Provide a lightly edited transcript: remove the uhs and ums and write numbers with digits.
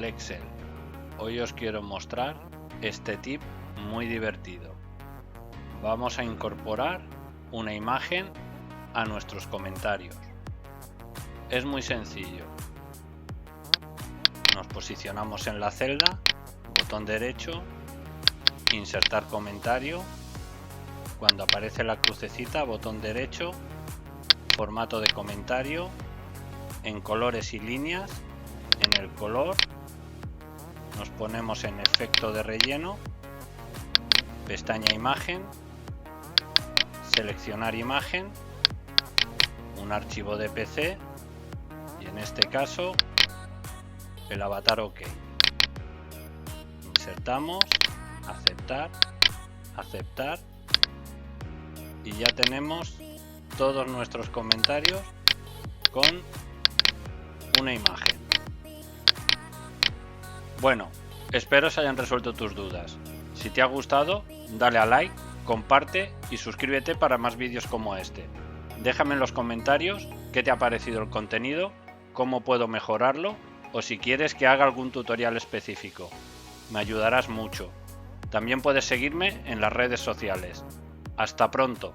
del Excel. Hoy os quiero mostrar este tip muy divertido. Vamos a incorporar una imagen a nuestros comentarios. Es muy sencillo. Nos posicionamos en la celda, botón derecho, insertar comentario. Cuando aparece la crucecita, botón derecho, formato de comentario, en colores y líneas, en el color, nos ponemos en efecto de relleno, pestaña imagen, seleccionar imagen, un archivo de PC y en este caso el avatar OK. Insertamos, aceptar, aceptar y ya tenemos todos nuestros comentarios con una imagen. Bueno, espero se hayan resuelto tus dudas. Si te ha gustado, dale a like, comparte y suscríbete para más vídeos como este. Déjame en los comentarios qué te ha parecido el contenido, cómo puedo mejorarlo o si quieres que haga algún tutorial específico. Me ayudarás mucho. También puedes seguirme en las redes sociales. Hasta pronto.